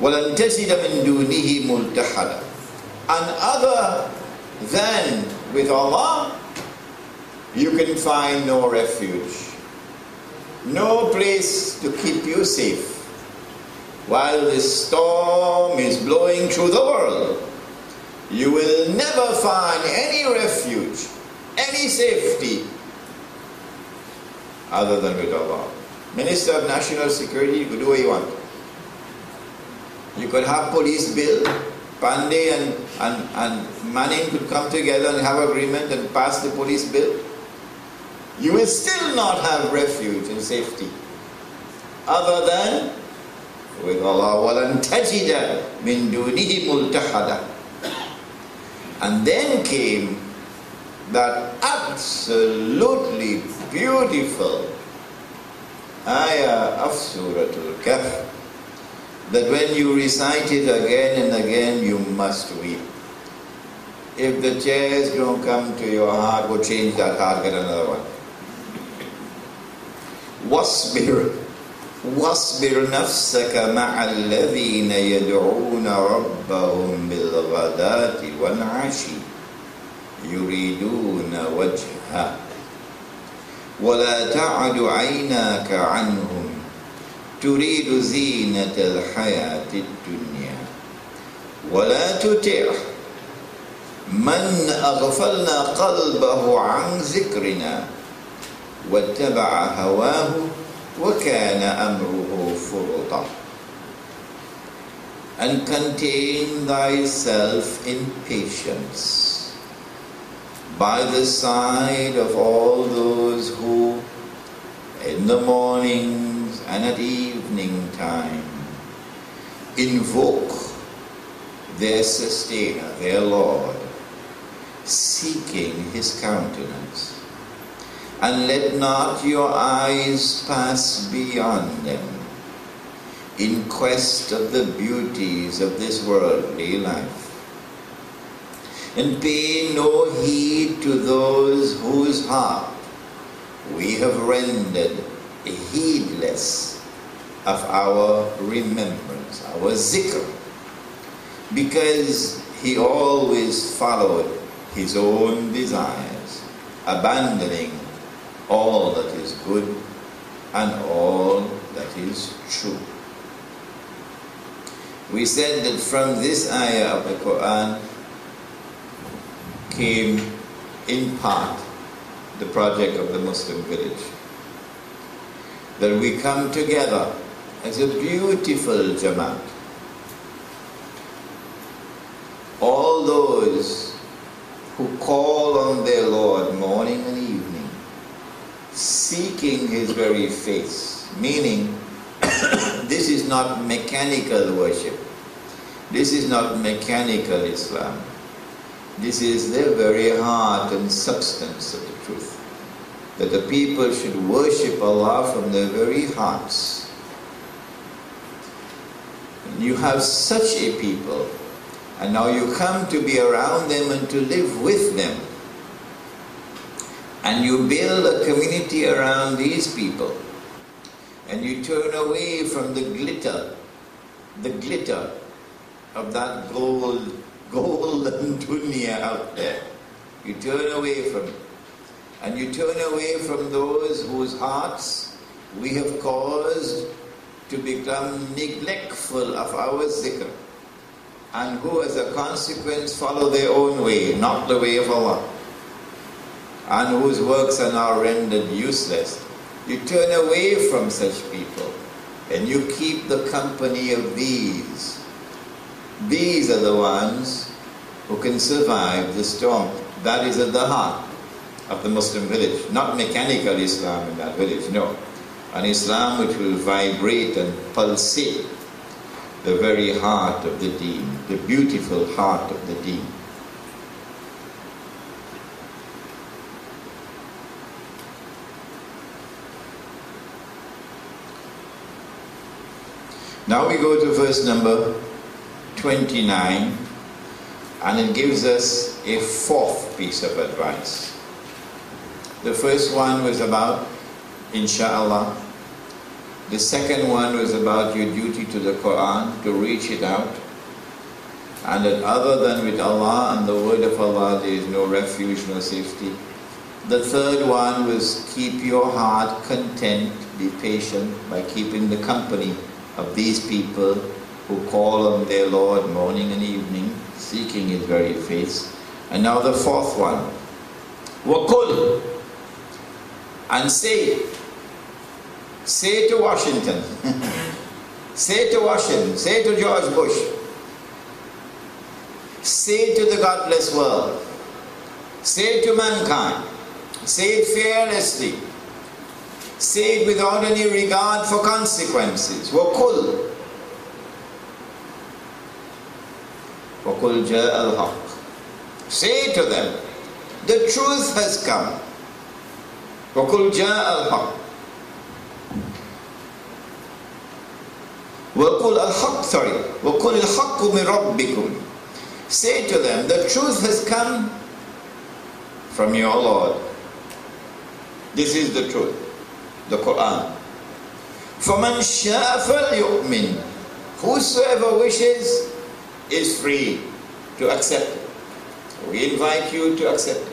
وَلَن تَجِدَ مِن دُونِهِ مُلْتَحَدًا. And other than with Allah, you can find no refuge, no place to keep you safe. While the storm is blowing through the world, you will never find any refuge, any safety other than with Allah. Minister of National Security, you could do what you want. You could have police bill, Pandey and Manning could come together and have agreement and pass the police bill. You will still not have refuge and safety other than with Allah. وَلَن تَجِدَ مِن دُونِهِ مُلْتَحَدًا. And then came that absolutely beautiful ayah of Sura El Kehf, that when you recite it again and again, you must weep. If the tears don't come to your heart, go change that heart, get another one. واصبر نفسك مع الذين يدعون ربهم بالغداة والعشي يريدون وجهه ولا تعد عيناك عنهم تريد زينة الحياة الدنيا ولا تطع من أغفلنا قلبه عن ذكرنا واتبع هواه وَكَانَ أَمْرُهُ فُرُطًا. And contain thyself in patience by the side of all those who in the mornings and at evening time invoke their sustainer, their Lord, seeking his countenance. And let not your eyes pass beyond them in quest of the beauties of this worldly life. And pay no heed to those whose heart we have rendered heedless of our remembrance, our zikr, because he always followed his own desires, abandoning all that is good and all that is true. We said that from this ayah of the Quran came in part the project of the Muslim village. That we come together as a beautiful Jamaat. All those who call on their Lord morning and evening, seeking his very face, meaning this is not mechanical worship. This is not mechanical Islam. This is the very heart and substance of the truth. That the people should worship Allah from their very hearts. And you have such a people, and now you come to be around them and to live with them. And you build a community around these people. And you turn away from the glitter of that golden dunya out there. You turn away from it. And you turn away from those whose hearts we have caused to become neglectful of our zikr, and who as a consequence follow their own way, not the way of Allah, and whose works are now rendered useless. You turn away from such people and you keep the company of these. These are the ones who can survive the storm. That is at the heart of the Muslim village. Not mechanical Islam in that village, no. An Islam which will vibrate and pulsate the very heart of the deen, the beautiful heart of the deen. Now we go to verse number 29, and it gives us a fourth piece of advice. The first one was about, inshallah, The second one was about your duty to the Quran, to reach it out. And that other than with Allah and the word of Allah, there is no refuge, no safety. The third one was keep your heart content, be patient by keeping the company of these people who call on their Lord morning and evening, seeking His very face. And now the fourth one, وَقُلْ, and say to Washington, say to Washington, say to George Bush, say to the godless world, say to mankind, say it fearlessly, say it without any regard for consequences. وَقُلْ جَاءَ الْحَقِّ. Say to them, the truth has come. وَقُلْ جَاءَ الْحَقِّ. وَقُلْ الْحَقُّ مِنْ رَبِّكُمْ. Say to them, the truth has come from your Lord. This is the truth, the Quran. فَمَنْ شَاءَ فَلْيُؤْمِنْ. Whosoever wishes is free to accept it. We invite you to accept it.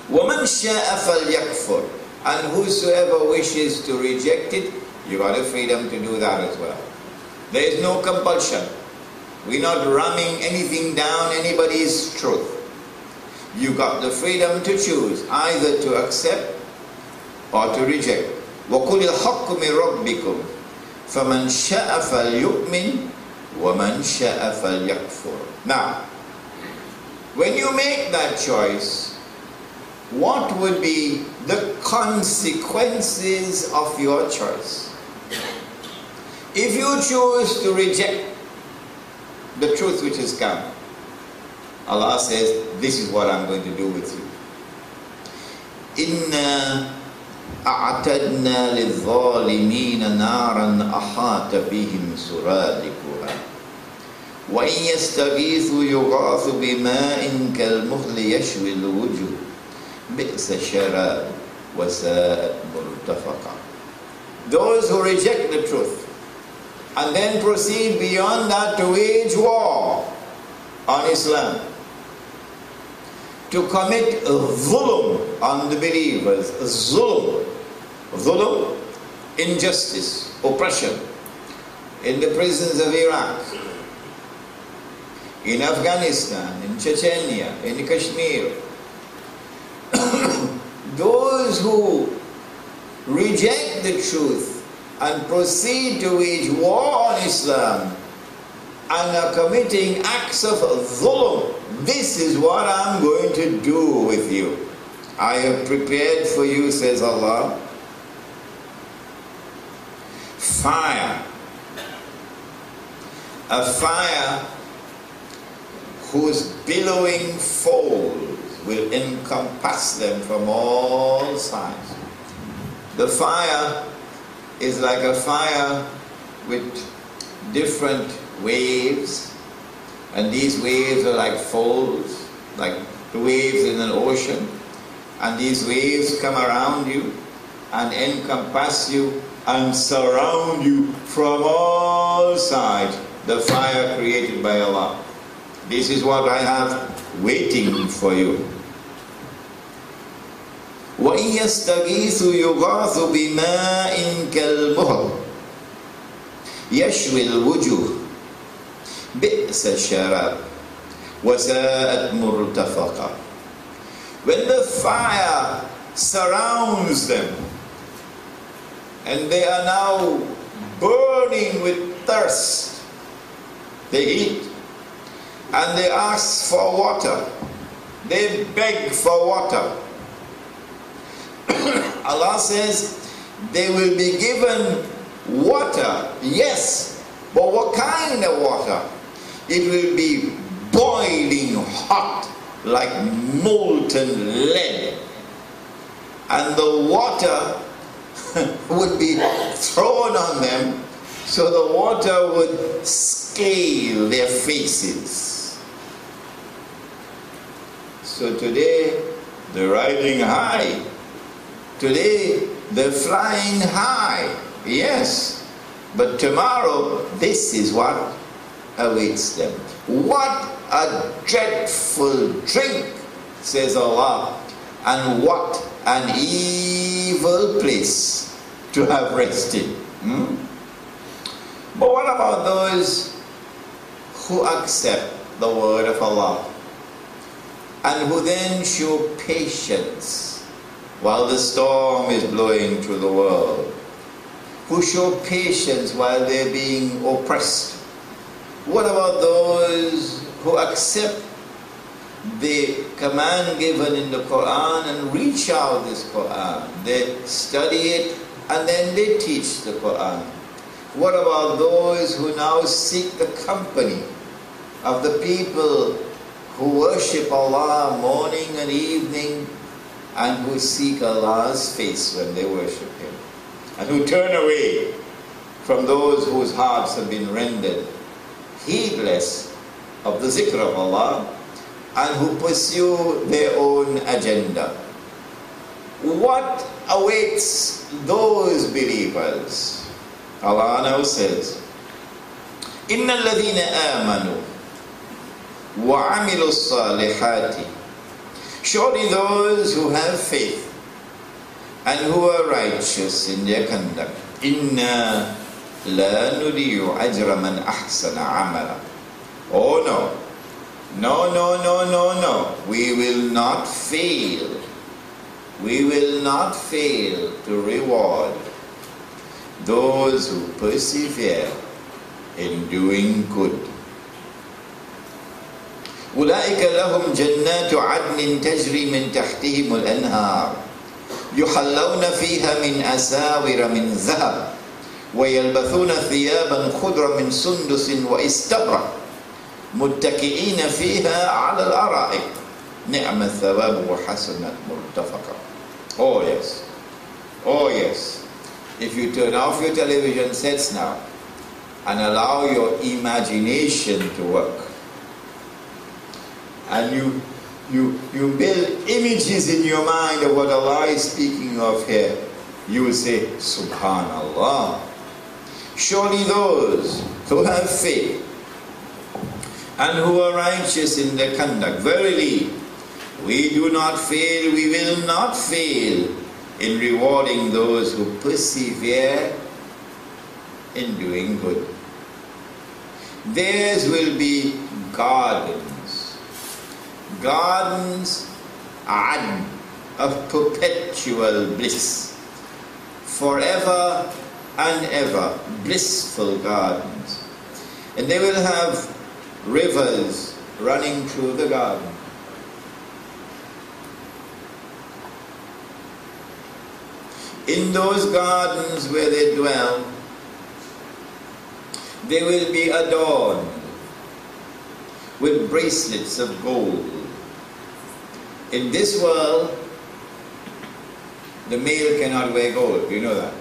وَمَنْ شَاءَ فَلْيَكْفُرْ. And whosoever wishes to reject it, you got the freedom to do that as well. There is no compulsion. We're not ramming anything down anybody's truth. You got the freedom to choose either to accept or to reject. وَقُلِ الْحَقُّ مِنْ رَبِّكُمْ فَمَنْ شَاءَ فَلْيُؤْمِنْ وَمَنْ شَاءَ فَلْيَكْفُرْ. Now, when you make that choice, what would be the consequences of your choice? If you choose to reject the truth which has come, Allah says, this is what I'm going to do with you. إِنَّا أَعْتَدْنَا لِلظَّالِمِينَ نَارًا أَحَاطَ بِهِمْ سُرَادِقُهَا وَإِنْ يَسْتَغِيثُوا يُغَاثُ بِمَاءٍ كَالْمُهْلِ يَشْوِي الْوُجُوهَ بِئْسَ الشَّرَابُ وَسَاءَتْ مُرْتَفَقًا. Those who reject the truth and then proceed beyond that to wage war on Islam, to commit zulm on the believers, zulm, injustice, oppression, in the prisons of Iraq, in Afghanistan, in Chechnya, in Kashmir. Those who reject the truth and proceed to wage war on Islam and are committing acts of zulm, this is what I'm going to do with you. I have prepared for you, says Allah, fire. A fire whose billowing folds will encompass them from all sides. The fire is like a fire with different waves, and these waves are like folds, like the waves in an ocean, and these waves come around you and encompass you and surround you from all sides. The fire created by Allah. This is what I have waiting for you. وَإِنْ يَسْتَغِيثُوا يُغَاثُ بِمَاءٍ كَالْمُهْلِ يَشْوِي الْوُجُوهَ بِئْسَ الشَّرَابُ وَسَاءَتْ مُرْتَفَقًا. When the fire surrounds them and they are now burning with thirst, they eat and they ask for water, they beg for water. Allah says they will be given water, yes, but what kind of water? It will be boiling hot like molten lead, and the water would be thrown on them so the water would scale their faces. So today they're riding high. Today they're flying high Yes. But tomorrow, this is what awaits them. What a dreadful drink, says Allah, and what an evil place to have rested. But what about those who accept the word of Allah and who then show patience while the storm is blowing through the world? Who show patience while they're being oppressed? What about those who accept the command given in the Quran and reach out this Quran? They study it and then they teach the Quran. What about those who now seek the company of the people who worship Allah morning and evening and who seek Allah's face when they worship Him, and who turn away from those whose hearts have been rendered heedless of the zikr of Allah and who pursue their own agenda? What awaits those believers? Allah now says, إِنَّ الَّذِينَ آمَنُوا وَعَمِلُوا الصَّالِحَاتِ, surely those who have faith and who are righteous in their conduct, إِنَّا لَا نُضِيعُ أَجْرَ مَنْ أَحْسَنَ عَمَلًا. Oh no, no, no, no, no, no. We will not fail. We will not fail to reward those who persevere in doing good. أولئك لهم جنات عدن تجري من تحتهم الأنهار يحلون فيها من أساور من ذهب ويلبثون ثيابا خضرا من سندس واستبرق متكئين فيها على الأرائك نعم الثواب وحسنت مرتفقا. Oh yes, oh yes. If you turn off your television sets now and allow your imagination to work, and you build images in your mind of what Allah is speaking of here, you will say, Subhanallah. Surely those who have faith and who are righteous in their conduct, verily, we do not fail, we will not fail in rewarding those who persevere in doing good. Theirs will be gardens, gardens of perpetual bliss, forever and ever, blissful gardens. And they will have rivers running through the garden. In those gardens where they dwell, they will be adorned with bracelets of gold. In this world, the male cannot wear gold. You know that?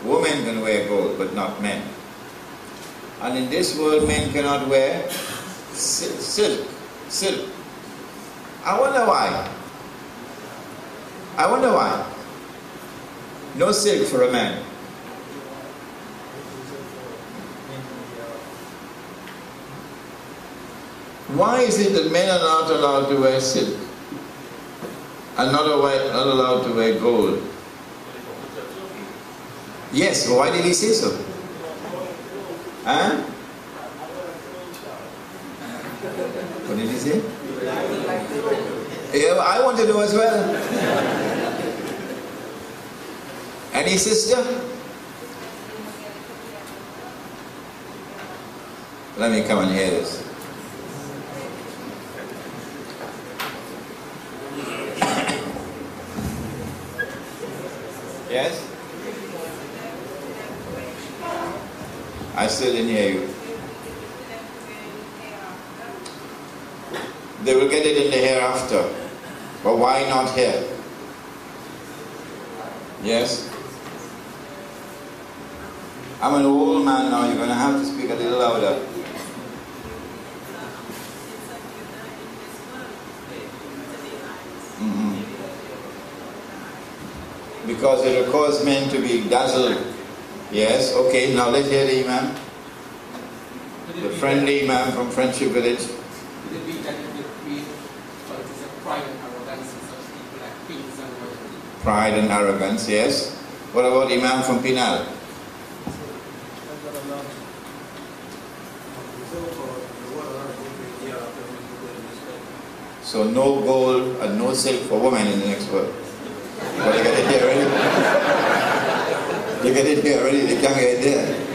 Women can wear gold, but not men. And in this world, men cannot wear silk. I wonder why. I wonder why. No silk for a man. Why is it that men are not allowed to wear silk and not allowed to wear gold? Yes, why did he say so? Huh? What did he say? Yeah, I want to know as well. Any sister? Let me come and hear this. Yes? I still didn't hear you. They will get it in the hereafter. But why not here? Yes? I'm an old man now, you're going to have to speak a little louder. Because it will cause men to be dazzled. Yes, okay, now let's hear the Imam. The friendly Imam from Friendship Village. Could it be that it would create a pride and arrogance in such people like kings and royalty? Pride and arrogance, yes. What about Imam from Pinal? So no gold and no silk for women in the next world. But you get it here already. You get it here already, they can't get it there.